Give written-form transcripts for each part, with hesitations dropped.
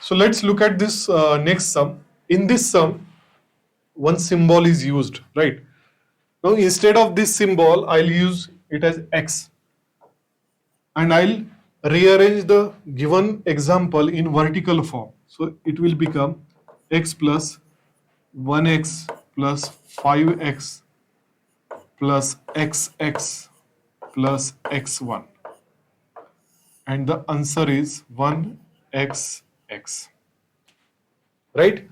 So let's look at this next sum. In this sum, one symbol is used, right? Now instead of this symbol, I'll use it as x, and I'll rearrange the given example in vertical form. So it will become x plus 1x plus 5x plus xx plus x1, and the answer is 1xx, right?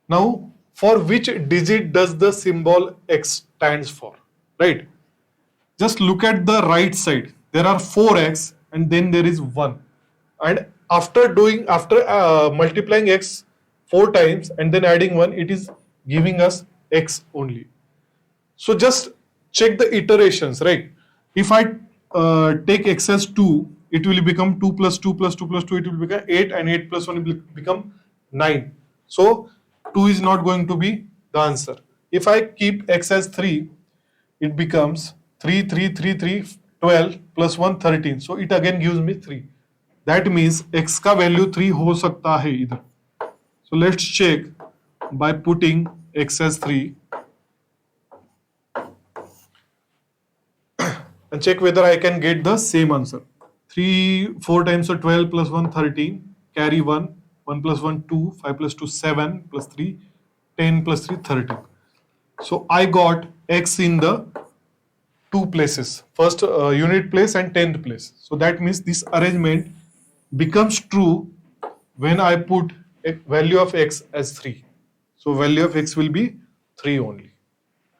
Now, for which digit does the symbol x stands for, right? Just look at the right side. There are 4x and then there is 1. And after multiplying x 4 times and then adding 1, it is giving us x only. So just check the iterations, right? If I take x as 2, it will become 2 plus 2 plus 2 plus 2, it will become 8, and 8 plus 1 will become 9. So 2 is not going to be the answer. If I keep x as 3, it becomes 3, 3, 3, 3, 12 plus 1, 13. So it again gives me 3. That means x का value 3 हो सकता है इधर. So let's check by putting x as 3 and check whether I can get the same answer. 3, 4 times so 12 plus 1, 13, carry 1, 1 plus 1, 2, 5 plus 2, 7, plus 3, 10 plus 3, 13. So I got x in the two places, first unit place and 10th place. So that means this arrangement becomes true when I put a value of x as 3. So value of x will be 3 only,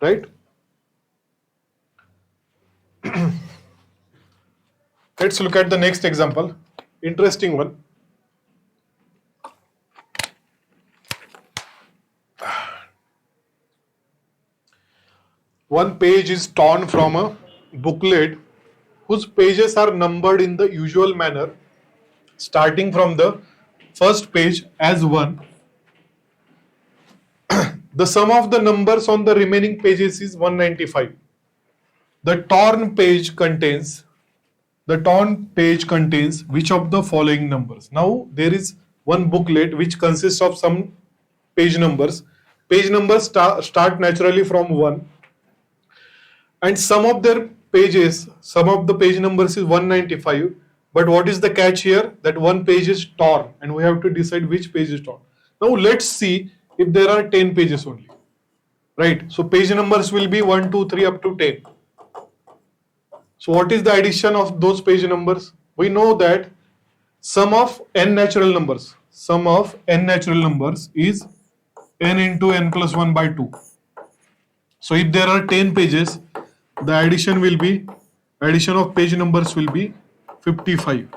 right? Let's look at the next example. Interesting one. One page is torn from a booklet whose pages are numbered in the usual manner, starting from the first page as 1. The sum of the numbers on the remaining pages is 195. The torn page contains which of the following numbers? Now there is one booklet which consists of some page numbers. Page numbers start naturally from 1, and some of the page numbers is 195. But what is the catch here? That one page is torn and we have to decide which page is torn. Now let's see if there are 10 pages only, right? So page numbers will be 1, 2, 3 up to 10. So what is the addition of those page numbers? We know that sum of n natural numbers is n into n plus 1 by 2. So if there are 10 pages, the addition of page numbers will be 55.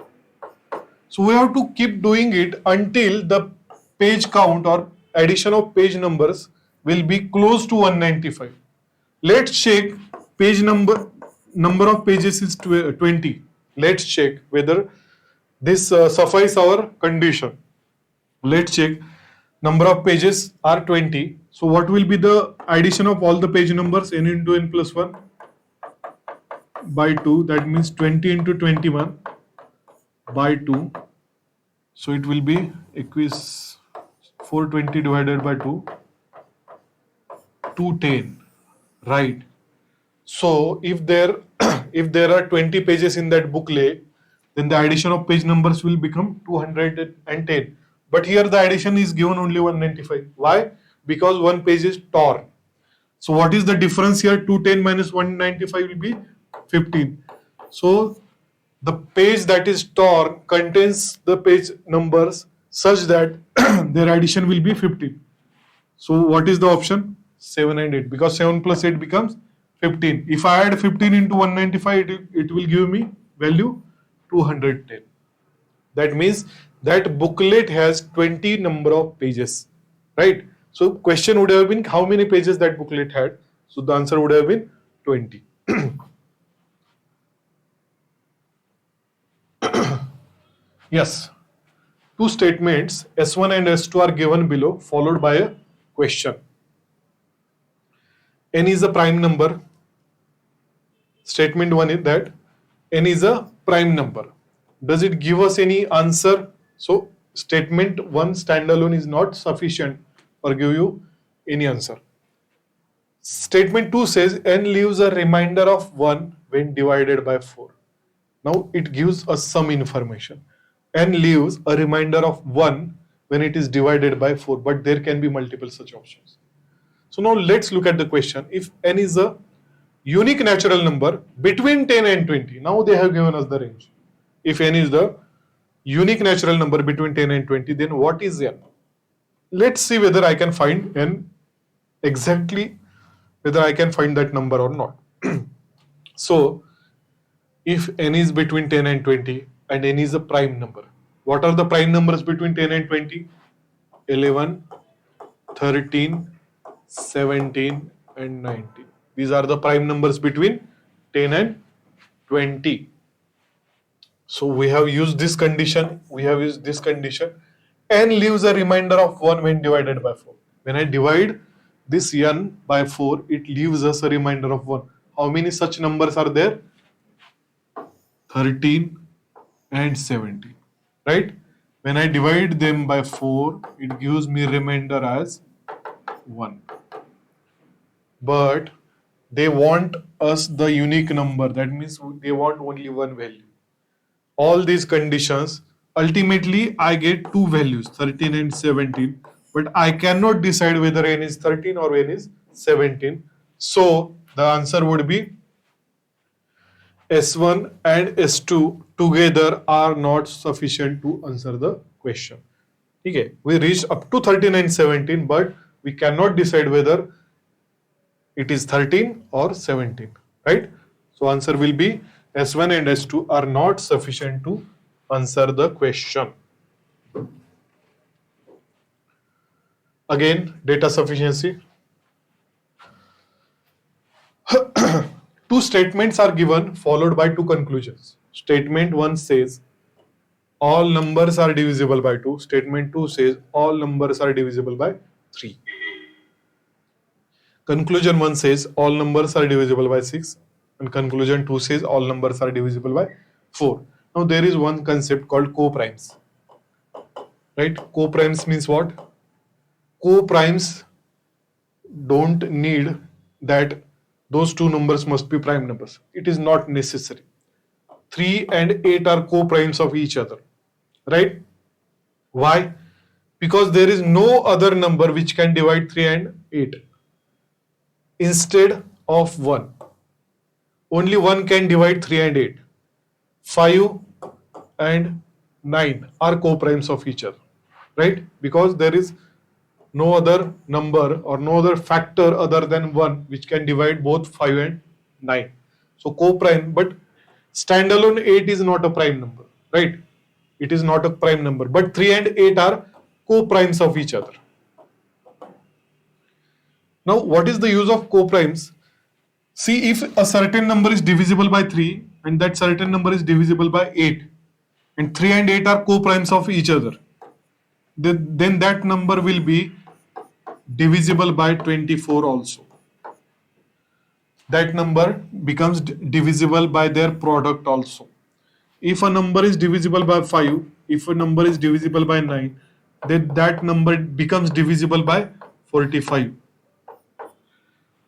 So we have to keep doing it until the page count or addition of page numbers will be close to 195. Let's check page number of pages is 20. Let's check whether this suffice our condition. Let's check. Number of pages are 20. So what will be the addition of all the page numbers? N into n plus 1 by 2. That means 20 into 21 by 2. So it will be 420 divided by 2, 210, right? So if there are 20 pages in that booklet, then the addition of page numbers will become 210. But here the addition is given only 195. Why? Because one page is torn. So what is the difference here? 210 minus 195 will be 15. So the page that is torn contains the page numbers such that their addition will be 15. So what is the option? 7 and 8, because 7 plus 8 becomes 15. If I add 15 into 195, it will give me value 210. That means that booklet has 20 number of pages, right? So question would have been how many pages that booklet had. So the answer would have been 20. Yes, two statements S1 and S2 are given below, followed by a question. N is a prime number. Statement 1 is that N is a prime number. Does it give us any answer? So statement 1 standalone is not sufficient for give you any answer. Statement 2 says n leaves a remainder of 1 when divided by 4. Now it gives us some information. N leaves a remainder of 1 when it is divided by 4, but there can be multiple such options. So now let's look at the question. If n is a unique natural number between 10 and 20, now they have given us the range. If n is the unique natural number between 10 and 20, then what is n? Let's see whether I can find n exactly, whether I can find that number or not. So if n is between 10 and 20 and n is a prime number, what are the prime numbers between 10 and 20? 11, 13, 17 and 19. These are the prime numbers between 10 and 20. So we have used this condition, n leaves a remainder of 1 when divided by 4. When I divide this n by 4, it leaves us a remainder of 1. How many such numbers are there? 13 and 17, right? When I divide them by 4, it gives me remainder as 1. But they want us the unique number. That means they want only one value. All these conditions, ultimately I get two values, 13 and 17, but I cannot decide whether n is 13 or n is 17. So the answer would be S1 and S2 together are not sufficient to answer the question. Okay, we reached up to 13 and 17, but we cannot decide whether it is 13 or 17, right? So answer will be S1 and S2 are not sufficient to answer the question. Again, data sufficiency. Two statements are given followed by two conclusions. Statement 1 says all numbers are divisible by 2. Statement 2 says all numbers are divisible by 3. Conclusion 1 says all numbers are divisible by 6, and conclusion 2 says all numbers are divisible by 4. Now there is one concept called co-primes, right? Co-primes means what? Co-primes don't need that those two numbers must be prime numbers. It is not necessary. 3 and 8 are co-primes of each other, right? Why? Because there is no other number which can divide 3 and 8 instead of 1. Only 1 can divide 3 and 8. 5 and 9 are co-primes of each other, right? Because there is no other number or no other factor other than 1 which can divide both 5 and 9. So co-prime, but standalone 8 is not a prime number, right? It is not a prime number, but 3 and 8 are co-primes of each other. Now, what is the use of co-primes? See, if a certain number is divisible by 3 and that certain number is divisible by 8, and 3 and 8 are co-primes of each other, then that number will be divisible by 24 also. That number becomes divisible by their product also. If a number is divisible by 5, if a number is divisible by 9, then that number becomes divisible by 45.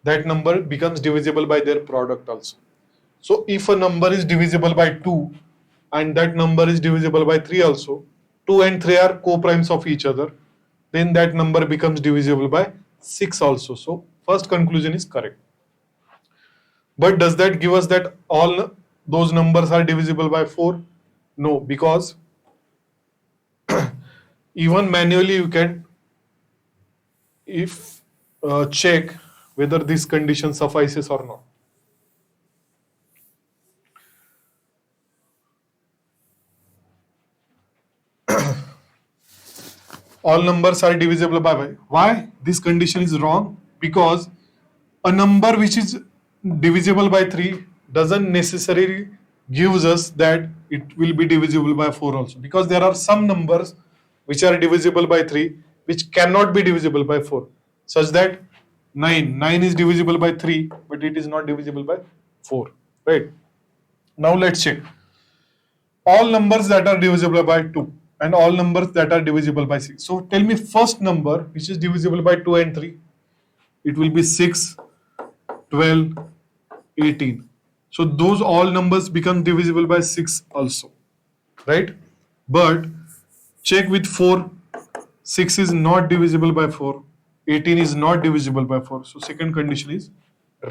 That number becomes divisible by their product also. So if a number is divisible by 2 and that number is divisible by 3 also, 2 and 3 are co-primes of each other, then that number becomes divisible by 6 also. So first conclusion is correct. But does that give us that all those numbers are divisible by 4? No, because even manually you can check whether this condition suffices or not. All numbers are divisible by 5. Why this condition is wrong? Because a number which is divisible by 3 doesn't necessarily gives us that it will be divisible by 4 also, because there are some numbers which are divisible by 3 which cannot be divisible by 4, such that 9 is divisible by 3 but it is not divisible by 4, right? Now let's check all numbers that are divisible by 2. and all numbers that are divisible by 6. So tell me first number which is divisible by 2 and 3. It will be 6, 12, 18. So those all numbers become divisible by 6 also, right? But check with 4. 6 is not divisible by 4. 18 is not divisible by 4. So second condition is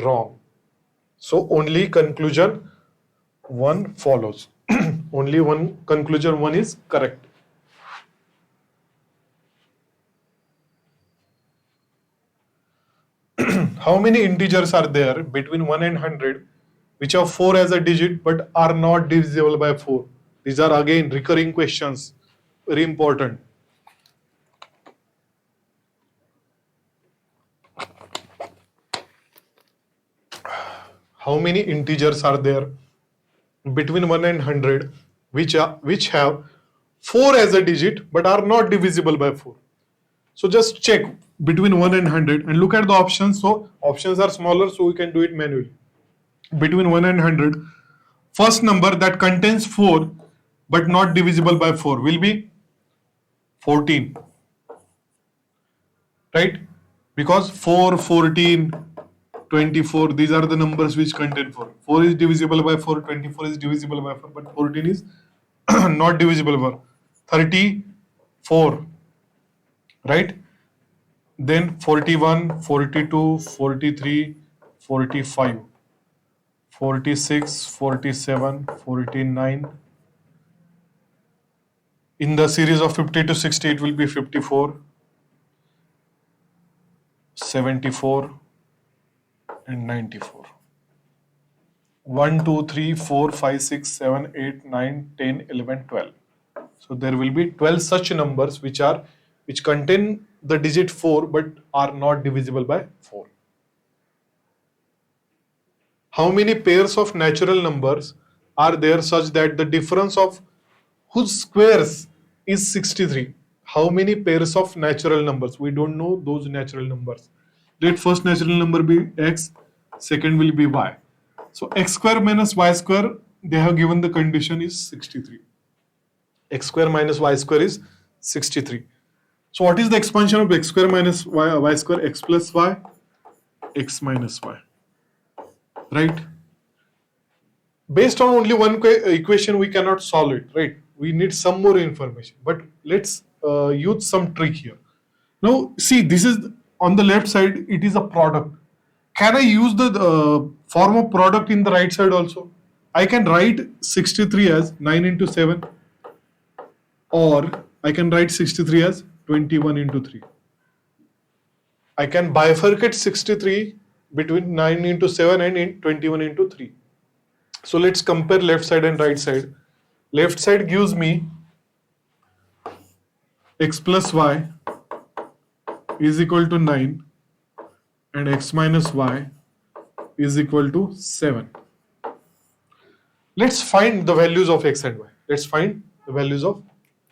wrong. So only conclusion 1 follows. Only one conclusion 1 is correct. How many integers are there between 1 and 100 which have 4 as a digit but are not divisible by 4? These are again recurring questions, very important. How many integers are there between 1 and 100 which have 4 as a digit but are not divisible by 4? So just check between 1 and 100 and look at the options. So options are smaller, so we can do it manually. Between 1 and 100, first number that contains 4 but not divisible by 4 will be 14, right? Because 4, 14, 24, these are the numbers which contain 4. 4 is divisible by 4, 24 is divisible by 4, but 14 is not divisible by 4. 34, right? Then 41, 42, 43, 45, 46, 47, 49. In the series of 50 to 60, it will be 54, 74, and 94. 1, 2, 3, 4, 5, 6, 7, 8, 9, 10, 11, 12. So there will be 12 such numbers which contain the digit 4 but are not divisible by 4. How many pairs of natural numbers are there such that the difference of whose squares is 63? How many pairs of natural numbers? We don't know those natural numbers. Let first natural number be x, second will be y. So x square minus y square, they have given the condition is 63. X square minus y square is 63. So what is the expansion of x square minus y square? X plus y, x minus y, right? Based on only one equation, we cannot solve it, right? We need some more information, but let's use some trick here. Now, see, this is on the left side, it is a product. Can I use the form of product in the right side also? I can write 63 as 9 into 7, or I can write 63 as 21 into 3. I can bifurcate 63 between 9 into 7 and 21 into 3. So let's compare left side and right side. Left side gives me x plus y is equal to 9 and x minus y is equal to 7. Let's find the values of x and y. Let's find the values of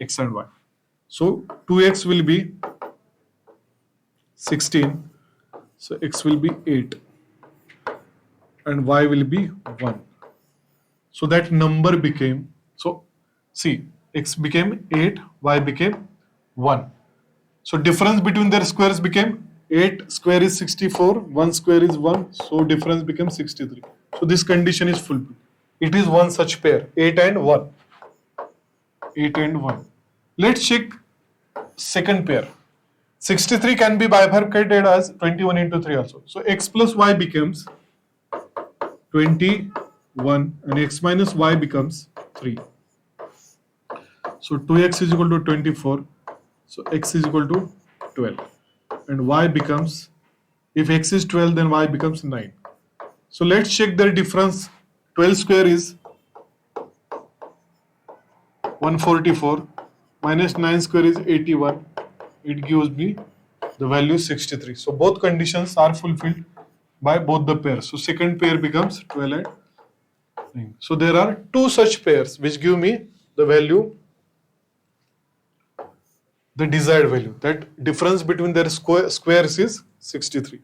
x and y. So 2x will be 16. So x will be 8 and y will be 1. So that number became, so see, x became 8, y became 1. So difference between their squares became 8 square is 64, 1 square is 1, so difference becomes 63. So this condition is fulfilled. It is one such pair, 8 and 1. 8 and 1. Let's check second pair. 63 can be bifurcated as 21 into 3 also. So x plus y becomes 21 and x minus y becomes 3. So 2x is equal to 24. So x is equal to 12. And y becomes, if x is 12, then y becomes 9. So let's check their difference. 12 square is 144 minus 9 square is 81. It gives me the value 63. So both conditions are fulfilled by both the pairs. So second pair becomes 12 and 9. So there are two such pairs which give me the value, the desired value. That difference between their squares is 63.